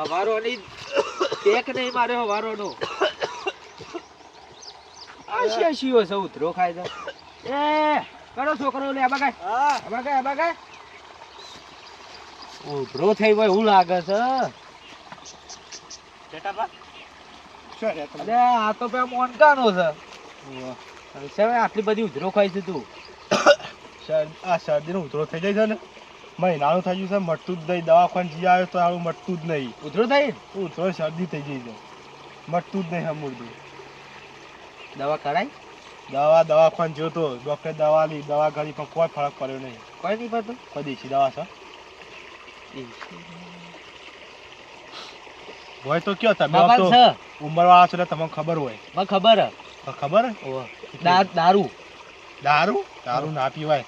હવારોની tech નહીં માર્યો હવારોનો આશી શીઓ છે ઉતરો ખાય છે એ કરો છોકરો લે આબા કાય ઉતરો થઈ હોય હું લાગે છે અરે આ તો પે મોનકાનો છે આટલી બધી ઉધરો ખાઈ છે તું આ શરદીનો ઉધરો થઈ જાય છે ને મહિનાનું થઈ ગયું છે મટતું જ નહીં દવાખાને જઈ આવ્યો તો સારું મટતું જ નહીં ઉધરો થઈ ઉધરો શરદી થઈ ગઈ છે મટતું જ નહીં હમુરતું દવા કરાય દવાખાને જ્યો તો ડોક્ટર દવા લી દવા કરી પણ કોઈ ફરક પડ્યો નહીં કોઈ નહીં પડતો કોઈ દેશી દવા છે હોય તો કયો તમે તો ઉંમરવાળા છો એટલે તમને ખબર હોય મને ખબર ખબર દારૂ ના પીવાય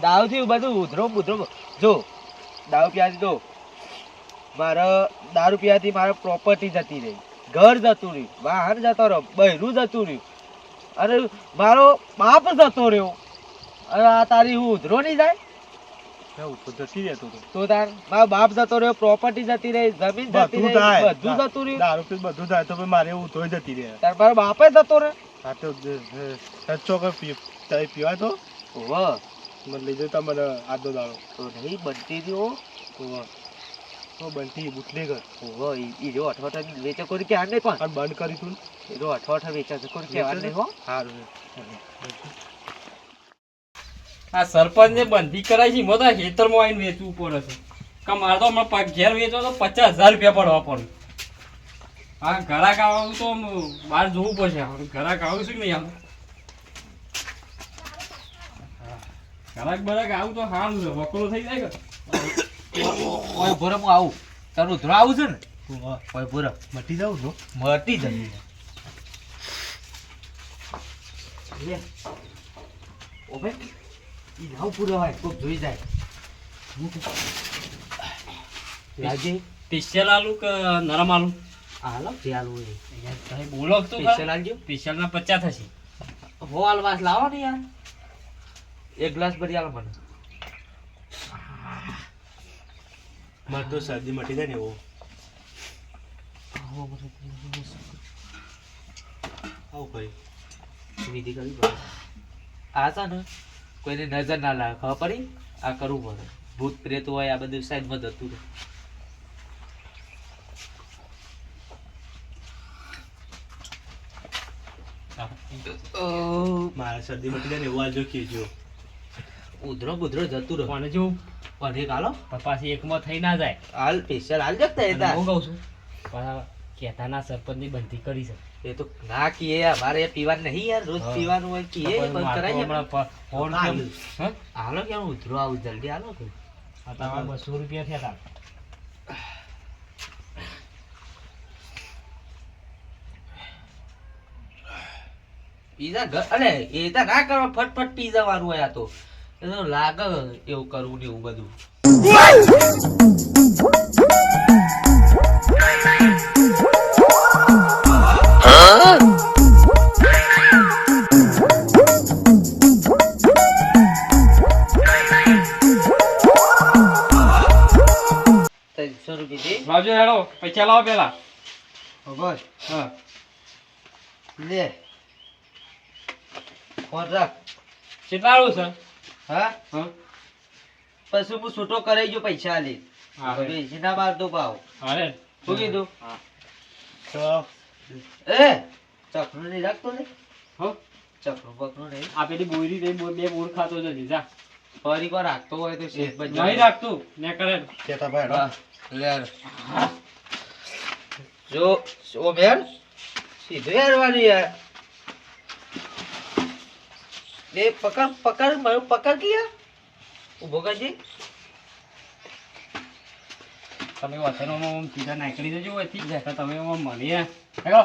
દારૂ થી બધું ઉધરો જો દારૂ પીવાથી તો મારે દારૂ પીવાથી મારે પ્રોપર્ટી જતી રહી ઘર જતું રહ્યું વાહન જતો રહ્યો બહેરું જતું રહ્યું અરે મારો બાપ જતો રહ્યો અરે આ તારી હું ઉધરો નહીં જાય જતી રહેતો તો તાર મારો બાપ જતો રહ્યો પ્રોપર્ટી જતી રહી જમીન જતી રહી બધું જતું રહ્યું દારૂ પી બધું થાય તો મારે એવું તો જતી રહે તાર મારો બાપે જતો રહ્યો હા તો સચ્ચો પીવાય તો વાહ મને લઈ જતા મને આદો દાડો તો નહીં બનતી રહ્યો તો બનતી બુટલેગર ઓહો ઈ જો અઠવાઠા વેચે કોઈ કે આને પણ બંધ કરી તું એ જો અઠવાઠા વેચે છે કોઈ કહેવા નહીં હો સારું આ સરપંચ ને બંધી કરાય છે મોટા ખેતરમાં આવીને વેચવું પડે છે કે મારે તો હમણાં ઘેર વેચવા તો 50,000 રૂપિયા પડવા પડે હા ઘરાક આવવાનું તો બહાર જોવું પડશે ઘરાક આવું છે કે નહીં આવું ઘરાક આવું તો સારું છે વકરો થઈ જાય કે ઓય ભોરે હું આવું તારું ઉધરો આવું છે ને ઓય ભોરે મટી જાવ છો મટી જઈએ લે ઓબે ઈ નાવ પૂરો હોય કોક જોઈ જાય લાગે સ્પેશિયલ આલુ કે નરમ આલુ હાલો જે આલુ હોય યાર તમે બોલો તો સ્પેશિયલ આલજો સ્પેશિયલ ના 50 થશે હો આલવાસ લાવો ને યાર એક ગ્લાસ ભરી આલો મને મારે તો શરદી મટી જાય ને એવો આવું ભાઈ વિધિ કરવી પડે આ છે ને કોઈને નજર ના લાગે ખબર પડી આ કરવું પડે ભૂત પ્રેત હોય આ બધું સાઈડમાં જતું રહે મારે શરદી મટી જાય ને એવું આજો કેજો ઉધરો બુધરો જતું રહે કોને જેવું પણ એક હાલો પાછી એકમાં થઈ ના જાય હાલ સ્પેશિયલ હાલ જતા હતા હું કહું છું પાછા કહેતાના સરપંચની બંધી કરી છે એ તો ના કીએ અમારે પીવાનું નહીં યાર રોજ પીવાનું હોય કીએ બંધ કરાય હાલો કે ઉધરો આવું જલ્દી હાલો કે આ તમારે 200 રૂપિયા થયા પીઝા ઘર અરે એ તો ના કરવા ફટફટ પી જવાનું હોય આ તો એ તો લાગે એવું કરવું ને એવું બધું લાવજો હેડો પૈસા લાવો પેલા બસ હા લે ફોન રાખ કેટલા આવું છે હા હા પછી હું છૂટો કરાઈ ગયો પૈસા લે બેસી ના મારતો ભાવ અરે શું કીધું તો એ ચકરું નહીં રાખતો ને હો ચકરું પકડું નહીં આ પેલી બોરી બે બોર ખાતો જતી જા ફરી વાર રાખતો હોય તો શેઠ બજાર નહીં રાખતું ને કરે કેતા ભાઈ હા, લે જો ઓ બેન સીધું યારવાની યાર લે પકડ મારું પકડ કે યાર ઉભો કરજે તમે વચનોમાં સીધા નાખી દેજો એથી જ તમે મને હેલો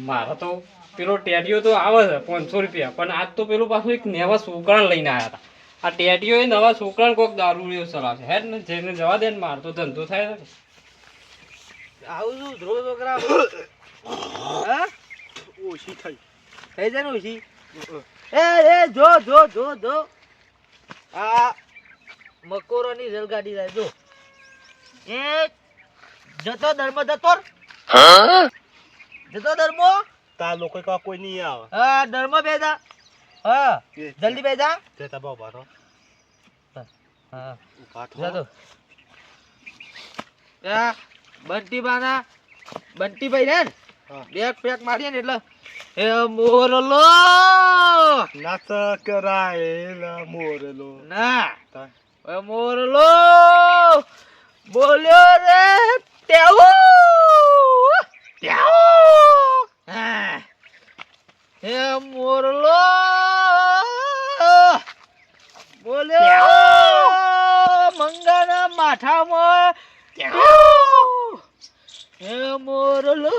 મારા તો પેલો ટેડિયો તો આવે છે 500 રૂપિયા પણ આજ તો પેલું પાછું એક નવા છોકરા લઈને આવ્યા હતા આ ટેડિયો એ નવા છોકરાને કોઈક દારૂ ચલાવશે હે ને જેને જવા દે ને મારો તો ધંધો થાય છે આવું છું ધ્રો છોકરા હા ઓછી થઈ જાય ને ઓછી એ જો આ મકોરોની રેલગાડી જાય જો એ જતો ધર્મ જતો જતો ધર્મ તાર લોકો કા કોઈ નહીં આવે હા ધર્મ બેજા હા જલ્દી બેજા જતા બહુ બારો હા ઉભા થો જતો યા બંટી ભાઈ ને હા. બેક પેક મારીએ ને એટલે એ મોરલો નાચ કરાયેલા મોરલો ના તા એ મોરલો બોલ્યો રે ટેવો ટેવો હા એ મોરલો બોલ્યો મંગાના માથામાં ટેવો એ મોરલો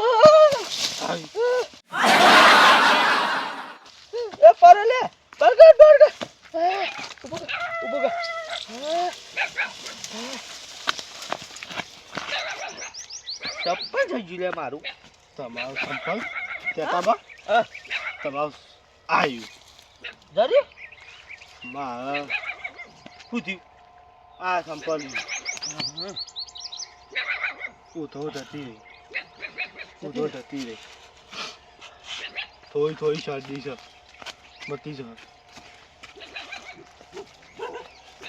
એ પર લે બરગર ઉભો કર ચપ્પલ થઈ ગયું લે મારું તમારું સંપલ જતા બા હા તમારું આયુ જરી મારા શું થયું આ સંપલ ઉધો જતી રહી ઉધો જતી રહી થોડી શરદી છે બતી છે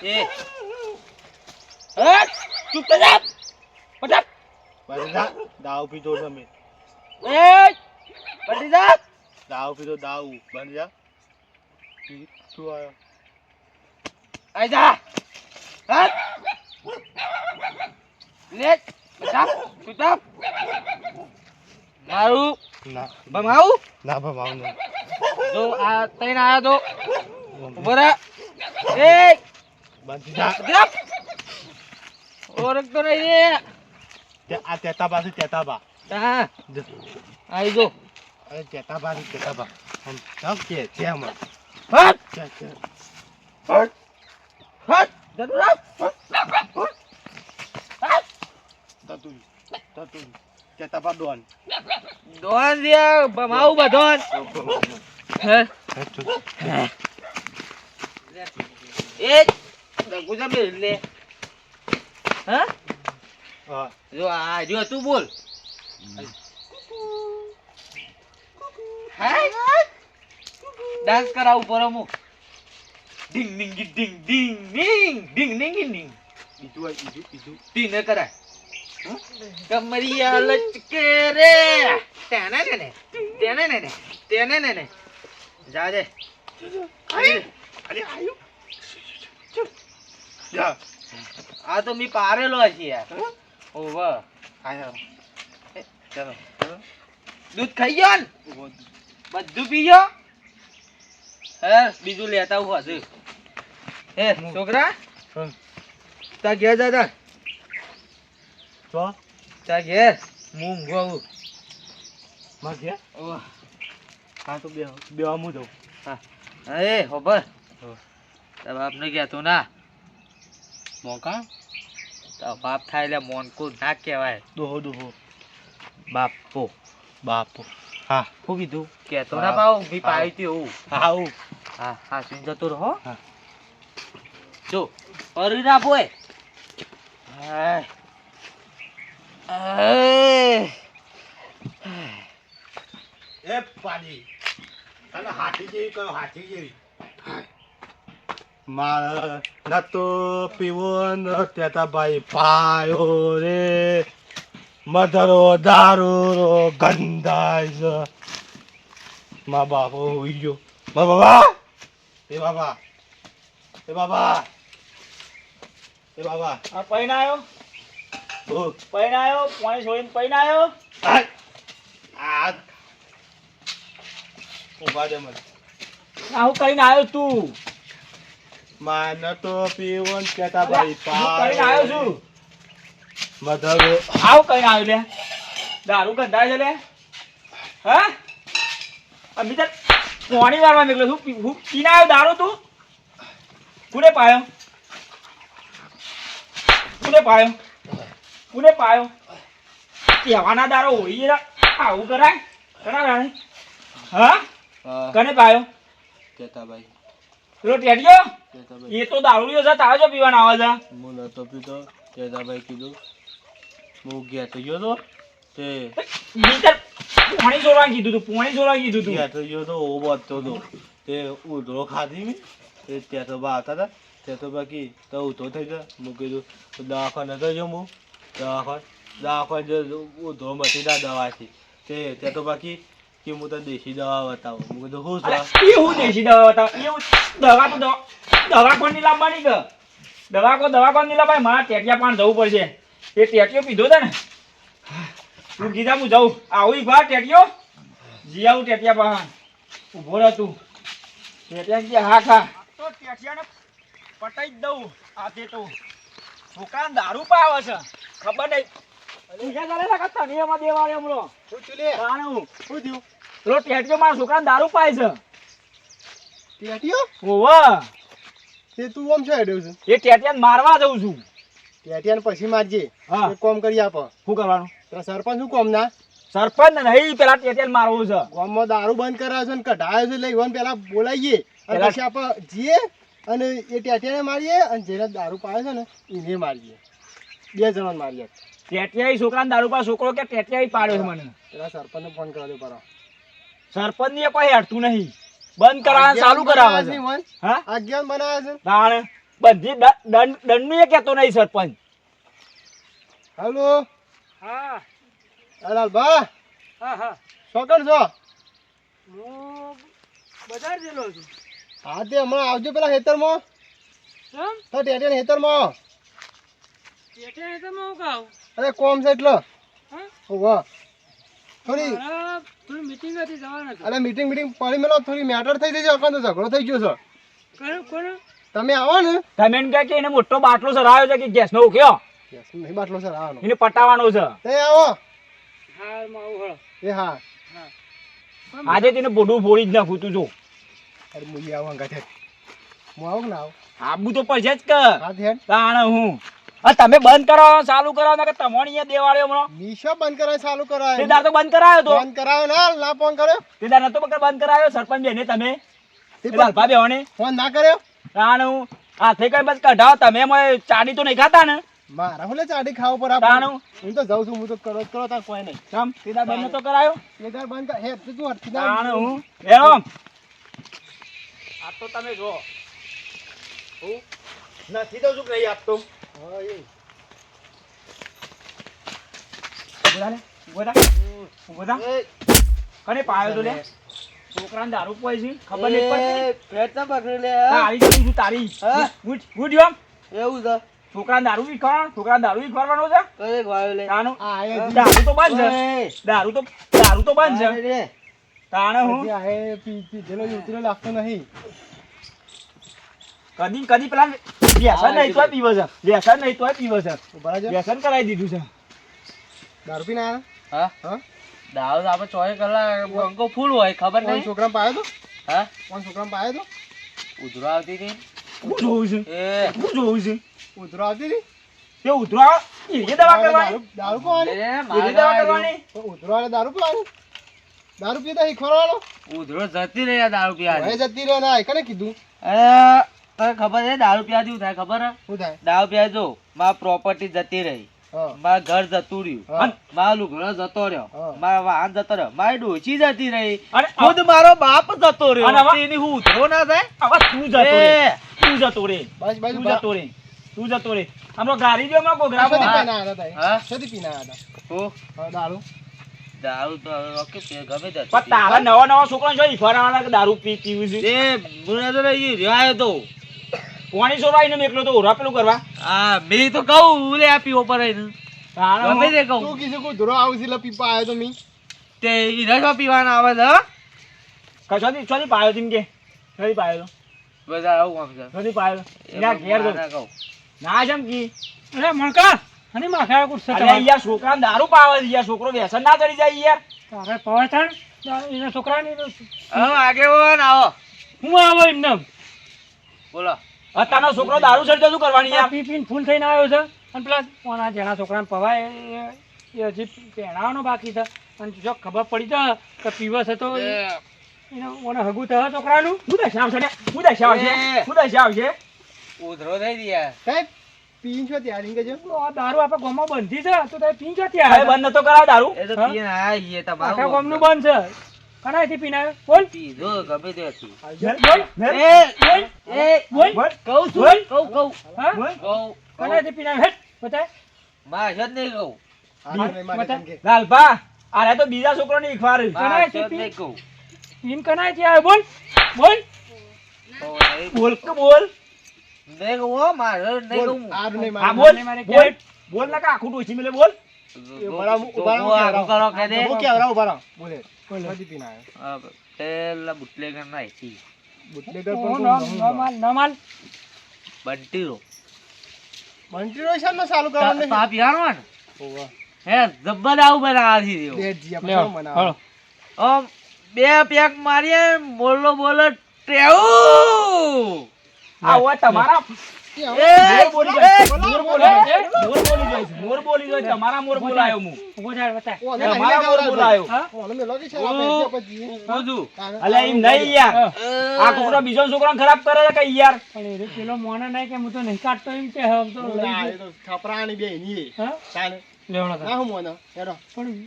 એ હટ ચૂપ થઈ જા પટક બધા દાવ પીધો છે મેં એ પટી જા દાવ પીધો દાવ બંધ જા તું આવ્યો આઈ જા હટ લે પટક પટક મારું ના બમાવું ના ભાવ નહીં જો આ તઈને આયા તો ઉભો રહે એ બંધ જા જપ ઓરખતો નહીં આ તેતા પાસે તેતા બા હા આઈ જો અરે તેતા પાસે તેતા બા હમ સબ કે તેમ હટ કે હટ હટ જતું રાખ તતું તેતા બા ડોન દોન દે બમાવું બધોન હે એ ગુજા બે લે હા હા જો આ જો તું બોલ હાય ડાન્સ કરાવું પર અમુક ડિંગ ડિંગ ડિંગ ડિંગ ડિંગ ડિંગ ડિંગ ડિંગ બીજું તી ન કરાય કમરિયા લચકે રે તેને ને જા દે અરે આયુ જા આ તો મી પારેલો છે યાર ઓવ આયો ચલો દૂધ ખાઈ ગયો ને બધું પી ગયો હે બીજું લેતા હું હજુ હે છોકરા તા ઘેર જા તો તા ઘેર હું ઊંઘું માં કે ઓહ હા તો બે આમું દઉં એ હોબર તારા બાપને કહેતો ના મોકા તારો બાપ થાય એટલે મોનકું ના કહેવાય દોહો બાપો બાપુ હા શું કીધું કહેતો ના પાવ ઊભી પાવી હતી એવું આવું હા હા સુઈ જતો રહો હા. જો પરી ના બોય હાય. આય. એ પાડી તને હાથી જેવી કયો હાથી જેવી મારા ના તો પીવો ન તેતા ભાઈ પાયો રે મધરો દારૂ ગંધાય છે મા બાપો હોઈ ગયો મા બાબા એ બાબા એ બાબા એ બાબા આ પૈણાયો ઓ પૈણાયો પાણી છોડીને પૈણાયો આ ઉભા દે મને હું કરીને આવ્યો તું માન તો પીવો ન તેતા ભાઈ હું કરીને આવ્યો પાયો છું મધરો આવું કરીને આવ્યો લે દારૂ ગંધાય છે લે હા આ બીજા પાણી વાળવા નીકળ્યો હું પીને આવ્યો દારૂ તું કોને પાયો કહેવાના દારો હોય આવું કરાય કરાય હા કને પાયો તેતા ભાઈ પેલો ટેડિયો એ તો દારૂડિયો છે તારે જો પીવાના આવે છે હું નતો પીતો તેજાભાઈ કીધું હું ઘેર તો ગયો તો તે મીટર પાણી જોડવાનું કીધું તું પાણી જોડવાનું કીધું તું ઘેર તો ગયો તો ઓ બાજતો તો તે ઉધરો ખાધી મેં તે ત્યાં તો બા હતા ત્યાં તો બાકી તો ઉધરો થઈ જાય હું કીધું દવાખાને તો જો હું દવાખાને જો ઉધરો મટી જાય દવાથી તે ત્યાં તો બાકી કે હું તો દેશી દવા બતાવું હું કીધું શું અરે છે એ હું દેશી દવા બતાવ એ હું દવા તો દવા કોણ નહીં લાવવાની કે દવા કોણ નહીં લાવવાની મારા ટેટિયા પાન જવું પડશે એ ટેટિયો પીધો છે ને તું કીધા હું જાઉં આવું એક વાર ટેટિયો જી આવું ટેટિયા પાન ઊભો રહ તું ટેટિયા કે હા ખા તો ટેટિયાને પટાઈ જ દઉં આજે તો છોકરાને દારૂ પાવે છે ખબર નહીં તું ચાલે છે કે તને એમાં દેવાળે હમણાં શું ચુલે જાણું શું થયું પેલો ટેટિયો મારા છોકરાને દારૂ પાય છે ટેટિયો ઓવા તે તું આમ છે હેડ્યો છે એ ટેટિયાને મારવા જઉં છું ટેટિયાને પછી મારજે હા. એક કામ કરી આપ શું કરવાનું તારા સરપંચ શું કામ ના સરપંચ નહીં પેલા ટેટિયાને મારવું છે ગામમાં દારૂ બંધ કરાવ્યો છે ને કઢાયો છે એટલે ઈવન પેલા બોલાવીએ અને પેલા- પછી આપણે જઈએ અને એ ટેટિયાને મારીએ અને જેને દારૂ પાડે છે ને એને મારીએ બે જણાને મારીએ ટેટિયાઈ છોકરાને દારૂ પા છોકરો કે ટેટિયાઈ પાડ્યો છે મને પેલા સરપંચને ફોન કરવા દો પરા સરપંચ ની કોઈ હેડતું નહીં બંધ કરાવવાનું ચાલુ કરાવે છે હા આજ્ઞાન બનાવે છે તાણે બધી દંડનું એ કહેતો નહીં સરપંચ હાલો હા લાલ બા હા હા શોકર છો હું બજાર ગયેલો છું હા તે હમણાં આવજો પેલા ખેતરમાં કેમ તો ટેટિયાને ખેતરમાં ટેટિયા તો હું કહું અરે કોમ છે એટલે હા વાહ થોડી થોડી મીટિંગ હતી જવાના અરે મીટિંગ પડી મેલો થોડી મેટર થઈ જશે અકાન તો ઝઘડો થઈ ગયો છે કોણ તમે આવો ને તમે એમ કહે કે એને મોટો બાટલો સરાયો છે કે ગેસનો ઉક્યો નહીં બાટલો સર આવવાનો એને પટાવવાનો છે તે આવો હા એ હા આજે તેને બોડું ફોડી જ નાખું તું જો અરે મુઈ આવો અંગાથે હું આવું ને આવું આબુ તો પડશે જ કે હા થેડ તાણે હું આ તમે બંધ કરો ચાલુ કરો ને કે તમારી અહીંયા દેવાળ્યો હમણાં નીશો બંધ કરાય ચાલુ તે કરાય દાર તો બંધ કરાયો તો બંધ કરાયો ના ના ફોન કર્યો તે દાર નતો બંધ કરાયો સરપંચ બેને તમે તે એ લાલભા બેહોને ફોન ના કર્યો તાણે હું હાથે કઈ બસ કઢાવો તમે એમાં ચાડી તો નહીં ખાતા ને મારા હુલે ચાડી ખાવ પર તાણું. હું તો જાઉં છું હું તો કરો તાર કોઈ નહીં કેમ તે દાર બંધ નતો કરાયો એ તાર બંધ કર હે તું અટકી તાણે હું એમ આ તો તમે જો હું નથી તો શું કહી આપતો હા એ ઉભો થા કને પાયો તો લે છોકરાને દારૂ પીવાય છે ખબર નહીં પડતી પેટ ના પકડી લે તારી જોઈ છું તારી હા? ગુડ યોમ એવું છે છોકરાને દારૂ વિખવાડવાનો છોકરાને દારૂ વિખવાડવાનો છે કઈ વાયો લે તાનું આ આયા દારૂ તો બંધ છે ઓય. દારૂ તો બંધ છે રે તાણે હું હજી આ હે પીધેલો ઉતરેલો લાગતો નહીં કદી પેલા વ્યસન નહીં તોય પીવે છે વ્યસન નહીં તોય પીવે છે ઉભા રહેજો વ્યસન કરાવી દીધું છે દારૂ પીને આવ્યા હા હા દાવ આપણે 24 કલાક બંકો ફૂલ હોય ખબર કોણ નહીં છોકરાને પાયો તો હા કોણ છોકરાને પાયો તો ઉધરો આવતી હતી શું જોવું છે એ શું જોવું છે ઉતરો આવતી હતી તે ઉતરો એ દવા કરવાની દારૂ પીવાની લે, એ મારે દવા આવ્યું. કરવાની તો ઉતરો વાળા દારૂ પીવાની દારૂ પીતા શીખવાડવાનો ઉધરો જતી રહી આ દારૂ હવે પીવાથી જતી રહે ના કને કીધું તને ખબર છે દારૂ પીવાથી શું થાય ખબર હે? શું થાય દારૂ પીવા જો મારા પ્રોપર્ટી જતી રહી હા મારા ઘર જતું રહ્યું હા. મારા લુગડો જતો રહ્યો હા. મારા વાહન જતો રહ્યો મારી ડોશી જતી રહી અને ખુદ મારો બાપ જતો અને રહ્યો આવા- તેની હું ઉધરો ના થાય આવા તું જતો રે એ, તું જતો રે બસ બાજુ તું જતો રે તું જતો રે આમનો ગાડી જો માં ગોગરા શેથી હા. પીને આવ્યા હતા હા? શેથી પીને આવ્યા હું હતા દારૂ દારૂ તો હવે ઓકે ગમે તે પણ તારા નવા છોકરા જો ફરાવાના કે દારૂ પીવું છે એ મને તો રહી રહ્યો તો પાણી સોરાઈને મેકલો તો ઓરા પેલું કરવા આ મેં તો કહું લે આ પીવો પડે ને તારા ગમે તે તું કહું કીધું કોઈ ધોરો આવશે એટલે પીપા આવ્યો તો મી તે ઈરાજો પીવાના આવે છે હો? કચોથી ચોથી પાયો તીમ કે ચોથી પાયો બધા આવું કામ છે ચોથી પાયો એ ના ઘેર દો ના કહું ના જમ કી અરે મણકા અને માખા કુછ અરે યાર છોકરા દારૂ પાવે છે યાર છોકરો વ્યસન ના ચડી જાય યાર તારે પવાથણ એના છોકરાની હવે આગેવાન આવો હું આવો એમને બોલો અત્યારનો છોકરો દારૂ ચડતો શું કરવાની યાર પી પીને ફૂલ થઈને આવ્યો છે અને પેલા કોના જેના છોકરાને પવાય એ હજી પહેણાવાનો બાકી છે અને જો ખબર પડી જાય કે પીવસ હતો એ એનો મને હગું થયો છોકરાનું. હું દશા આવશે ને? હું દશા આવશે? હું દશા આવશે? ઉધરો થઈ ગયા સાહેબ પીન છો ત્યારે એમ કહેજો. આ દારૂ આપણા ગામમાં બંધી છે તો તમે પી જો હવે ત્યાં બંધ નતો કરાવ દારૂ. એ તો હા? પીને આયા છીએ આખા તમારું ગામનું બંધ છે. કનાયથી પીને આવ્યો? બોલ. પીધો ગમે તે હતી બોલ, બોલ. બોલ. બોલ. કહું છું બોલ. કહું હા? કહું કનાયથી પીને આવ્યો? હેટ, બતાય. માં જ નહીં કહું લાલભા આરે તો બીજા છોકરાની ઈખવાર માં જ નહીં કહું પીને કનાયથી આવ્યો? બોલ. બોલ. કહું નહીં. બોલ કે બોલ નહીં કહું હો, મારે નહીં કહું હા બોલ મારે બોલ બોલ ના કાખું ડોસી મેલે બોલ આગું કરો કે દે. હા, પેલા બુટલેગર ના હતી ન માલ. બંટીરો મંત્રીનો શાનો ચાલુ તા પીવાનો ને હે જબ્બર આવું બનાવવાથી રહ્યો. લ્યો, હાલો. આમ બે પેક મારીએ બોલો બોલો ટેવું આ હોય તમારા એ, મોર બોલી એ, જાય મોર બોલી જાય તમારા મોર બોલાયો હું ઊભો થાય, બતાય. તમારા મોર બોલાયો હા? બધું. અલે એમ નહીં યાર આ છોકરો બીજો છોકરાને ખરાબ કરે છે કઈ યાર પણ એ પેલો મોને નહીં કે હું તો નહીં કાઢતો એમ કે હવે તો લઈ ગયો. હા? લેવડો તાર. પણ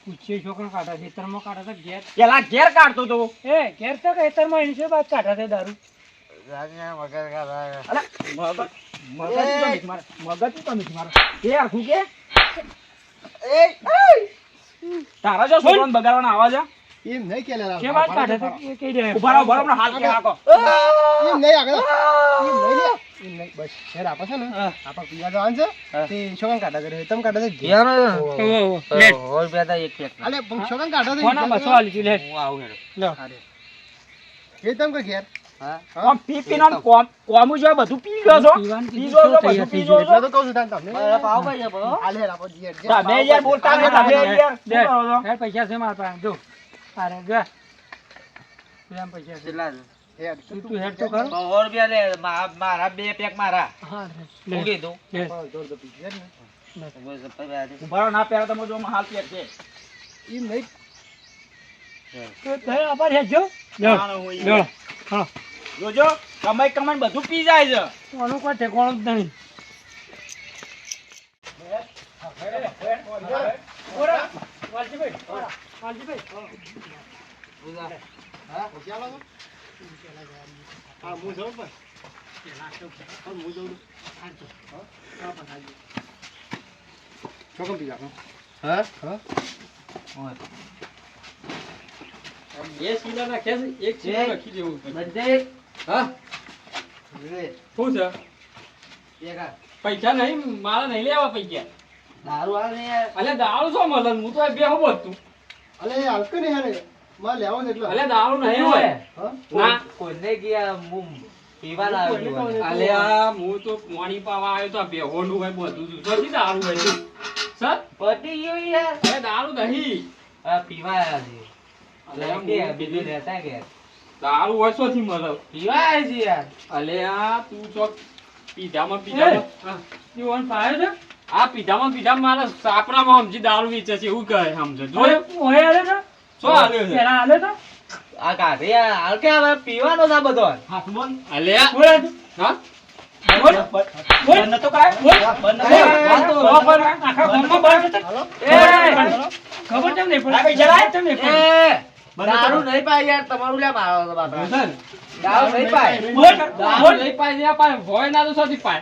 પૂછીએ છોકરો કાઢા ખેતરમાં કાઢા હતા ઘેર. પેલા ઘેર કાઢતો તો એ ઘેર તો ખેતરમાં એની છે બાદ કાઢા છે દારૂ. રાજા વગર કાઢા. અલે મગજ તો નથી મારો એ યાર શું કે તારા જો છોકરાને બગાડવાના આવાજ આ? કે બાદ કાઢા હતા એ કહી દે. ઉભા રહો ઉભા રહો હાલ કે હાકો પીવાનો છે ને? ઓહો, લેટ. હોલ બે હતા એક પેક ના. કોના બસો આલી તું, લેટ. હું આવું હેડો. લો. હા આમ પી પીને આમ કોમું જો બધું પી ગયો છો પીવાનું પી જો છો બધું પી જો છો બરાબર, પાવ ભાઈ છે બરો. તમે યાર બોલતા નહીં તમે યાર લે. શું કરો છો? હેડ પૈસા છે મારા પાસે, જો. અરે જા. એમ પૈસા છે. કેટલા છે? તું હેડ તો ખરો. 100 રૂપિયા લે. મારા બે પેક મારા. હા, હું લે. કીધું લે. ઉભા રહો ના પહેલા તમે જો હાલ પેક છે તો તે આભાર હેડ જો. લો. લો. હા. જોજો કમાઈ કમાઈ બધું પી જાય છે આનું કોઈ ઠેકાણું જ નહીં. વાલજીભાઈ, વાલજીભાઈ. એ સીલા નાખ્યા છે, એક સીલો નાખી દેવું. બધે હા લે. શું છે? એક આ. પૈસા નહીં, મારા નહીં લેવા પૈસા. દારૂ આવે ને યાર. અલે દારૂ શું મળે? હું તો બે હું બધું. અલે દારૂ નહીં હોય. ના. કોઈને ગયા હું પીવા લાવ્યો છું. અલે આ હું તો પાણી પાવા આવ્યો તો આ બેહોનું હોય બધું જ. જોજી દારૂ હોય છે. સર પતી ગયું યાર. અરે દારૂ નહીં. આ પીવા આવ્યા છે. અલે એટલે આ કે હું બીજું રહેતા કે દારૂ હોય શોથી મળે? પીવા આવ્યા છે યાર. અલે આ તું ચોક પીધામાં એ, પીધામાં હા. ઈ ઓન પાયો છે? આ પીધામાં મારા સાપરામાં સમજી દારૂ વેચે છે એવું કહે સમજે જોયો ઓય આલે છે? શું આવ્યો છે? પેલા આલે છે? આ કાઢી યાર. હાલ કે હવે પીવાનો છે આ બધો. હાથ બોલ અલે આ- બોલ આલે. હા બોલ. બોલ. બંધ નતો કરાય બોલ. બંધ નતો અરે, કરાય. તો પણ આખા ગામમાં બંધ છે. ખબર કેમ નહીં આ પડી? પૈસા લાય. કેમ નહીં પડી? દારૂ નહીં પાય યાર. તમારું લ્યા મારો બાપા. સર, દારૂ નહીં પાય. બોલ. દારૂ બોલ. લઈ પાય ત્યાં પાય હોય ના તો શોથી પાય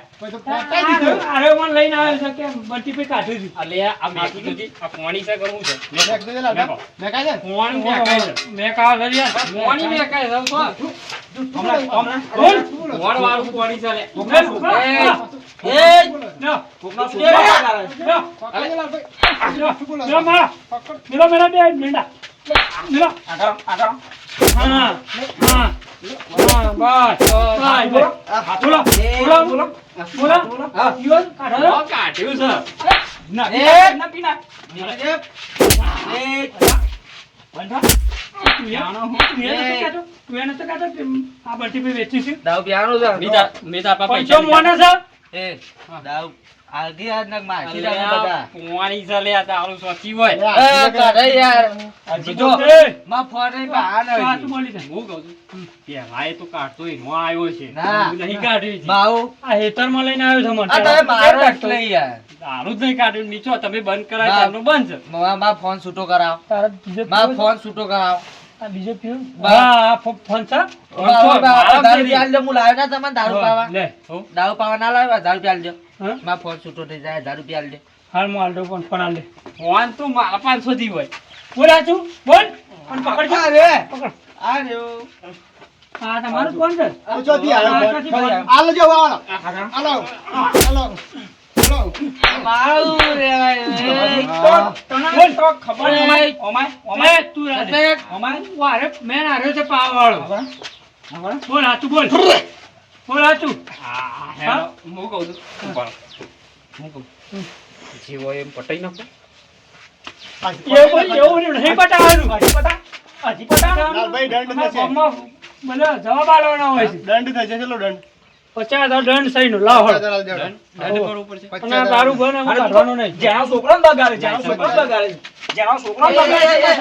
આરે મને લઈને આવ્યો છે કે બંટી પે કાઢ્યું છે. અલે આ મેકી દીધી આ પાણી છે કરવું છે મેકો. મેકાય પાણી મેકાય છે મેં કહા લઈ યાર. પાણી મેકાય છે તો હમણાં બોલ. વણ વાળું પાણી ચાલે લો. કોકના છોકરા લો. લો મારા. મિલો મેરા બે મિંડા. મિલો. આગળ આગળ હા. હા. હા, બસ. બસ. બોલો. બોલો. બોલો. બોલો. બોલો. હા. ઈવન કાઢો. આ કાઢ્યું છે ના એ. ના પીના નીકળી જા. એ. બંધ તું એને તો કાઢો. તું એને તો કાઢો કે આ બંટી પે વેચી છે. દારૂ પીવાનો છે. મેતા પાપા પૈસો મોને છે. એ દારૂ આગી આજ નગ માસી અલ્યા, તમે બધા પોણી છે લે, આ દારૂ સોચી હોય. એ કરે યાર હજી જો તો એ, માં ફોન નહીં બહાર સાચું બોલી જા. હું કહું છું, પેલા એ તો કાઢતો એનો આવ્યો છે. ના. હું નહીં કાઢ્યું છે. બાઉ આ હેતરમાં લઈને આવ્યો છે મને. આ તમે મારો એટલે યાર દારૂ જ નહીં કાઢ્યું. નીચો તમે બંધ કરાય ના. તેમનું બંધ છે. માં ફોન છૂટો કરાવ તારા બીજો માં પીવો? ફોન છૂટો કરાવ આ બીજો પીવો? બા- હા, આ ફોન છે? દારૂ પી આલજો, હું લાવ્યો ના તમને દારૂ પાવા લે. દારૂ પાવા ના લાવ્યો દારૂ પી આલજો હા? માં ફોન છૂટો થઈ જાય દારૂ પી આલજો હાલ હું આલતો ફોન, ફોન આલ દે. ફોન તો મારા 500 થી હોય. બોલ હાચું? બોલ. ફોન પકડજો. અરે પકડ. આ રહ્યો આ તમારો ફોન છે? આ ચોથી આવ્યો આ ફોન. ચોથી ફોન. આલો જો આલો આલો આલો આલો મારું રેવાય હજી રે. તો તને તો ખબર નહીં. એ, ઓમાય, ઓમાય, એ, તું રાહ દે. એટલે ઓમાય. હું હારે મેન હાર્યો છે પાવાવાળો. હવે? બોલ હાચું બોલ. બોલ હાચું. હા, હેલો. હું કહું છું. ઉભા રહો. હું કહું. જે હોય એમ પટાઈ નાખો. એવું નહીં પટાવાનું. હજી પતા? હજી પતા? લાલભાઈ દંડ અમારા થશે. ગામમાં બધા જવાબ આલવાના હોય છે. દંડ થશે ચલો દંડ 50,000 દંડ સહીનો લાવો હળ. દંડ કરવું પડશે. અને આ દારૂ બંધ એમાં કાઢવાનો નહીં. જેનો છોકરો ને બગાડે, જેનો છોકરો ને બગાડે છે. જેનો છોકરો ને બગાડે છે.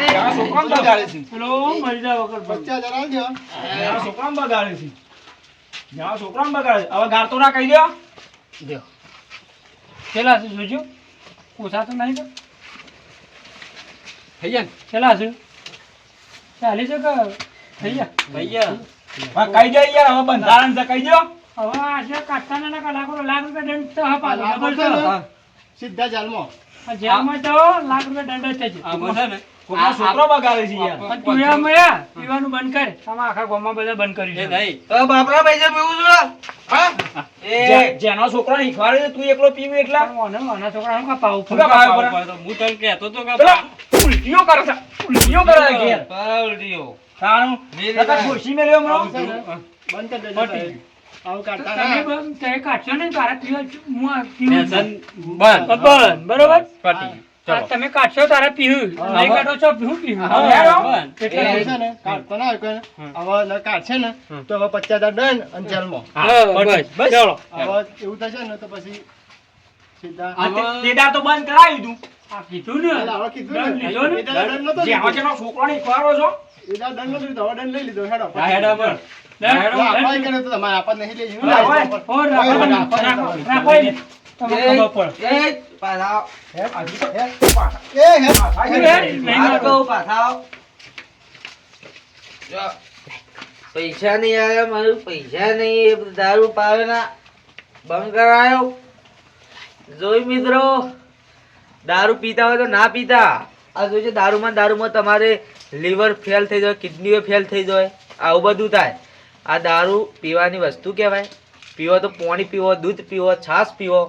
જેનો છોકરો ને બગાડે છે. પેલો મરી જાય વગર બંધ. 50,000 આલજો. જેનો છોકરો ને બગાડે છે. જેનો છોકરો ને બગાડે છે. હવે ગાળતો ના કહી દ્યો. દ્યો. છેલ્લા છે જોજો. ઓછા તો નહીં તો. થઈ ગયા ને? છેલ્લા છે. 40 છે કે થઈ ગયા? થઈ ગયા. હવે કહી દો યાર, હવે બંધારણ છે કહી દો. હવે આજે કાઢતાના ના લાખ રૂપિયા દંડ તો હા પાછો. લાખ ડબલ છે. રૂપિયા? સીધા જાલમાં આ જેલમાં તો લાખ રૂપિયા દંડ જ થશે. આમાં છે ને, કોકનો છોકરો બગાડે છે યાર. પણ તું એમ મયા પીવાનું બંધ કર. આમાં આખા ગામમાં બધા બંધ કરી એ છે. નહીં. તો બાપરા પૈસા પીવું છું હા એ જેનો છોકરો શીખવાડે છે, તું એકલો પીવું એટલા પણ આના છોકરાનું કાં પાવું શું કામ પાવ પાવ પડે તો હું તને કહેતો તો કે પેલા ઉલટીઓ કરે છે, ઉલટીઓ કરે છે ઘેર. પાવડીઓ તાણું. મેરી નકર વાત. ખુરશી મેલ્યો હમણાં. બંધ કરી દેજો પટી. સાહેબ. આવું કાઢતા તમે ના. બ- તે કાઢશો ને તારે પીવા હું આ પીવું જ ટેન્શન નહીં. બંધ. બંધ બરોબર પટી. આ ચલો. તમે કાઢશો તારે પીવું નહીં કાઢો છો હું પીવું હા, હેરો. બંધ. એટલે એવું છે ને કાઢતો ના હોય કોઈને. હવે ન કાઢશે ને તો હવે 50,000 દંડ અને જેલમાં. હા, બસ બસ. ચાલો હવે એવું થશે ને તો પછી સીધા આ તે- તે દાળ તો બંધ કરાવી દઉં. આ કીધું ને એટલે હવે કીધું દંડ લીધો ને? એ દાડા દંડ નતો જેનો લીધો. જેનો છોકરો શીખવાડો છો. એ દાડા દંડ નતો લીધો. હવે દંડ લઈ લીધો હેડો. હા, હેડા પર. દંડ- હેડો. આપવા કરે તો તમારે આપવા નહીં લઈ જવું. લાવો, લાવો. ઓર રાખો, ઓય, રાખો, રાખો, રાખો એને. તમને ખબર પડે. એ પાછા હજી તો પાછા. એ હે આ કહું પાછા જો પૈસા નહીં આવ્યા મારું પૈસા નહીં એ બધું દારૂ પાવે ના બંધ કરાયો જોઈ મિત્રો દારૂ પીતા હોય તો ના પીતા આ જોઈશે દારૂમાં તમારે લીવર ફેલ થઈ જાય કિડનીઓ ફેલ થઈ જાય આવું બધું થાય આ દારૂ પીવાની વસ્તુ કહેવાય પીવો તો પાણી પીવો દૂધ પીવો છાશ પીવો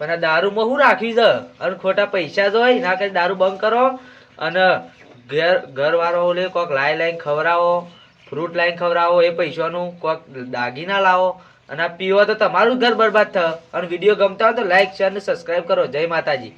પણ આ દારૂમાં શું રાખ્યું છે અને ખોટા પૈસા જોય ના કરી દારૂ બંધ કરો અને ઘરવાળો લે કોઈક લાઈને ખવડાવો ફ્રૂટ લાઈને ખવડાવો એ પૈસાનું કોઈક દાગીના લાવો અને આ પીવો તો તમારું ઘર બરબાદ થાય અને વિડીયો ગમતા હોય તો લાઈક શેર અને સબસ્ક્રાઈબ કરો જય માતાજી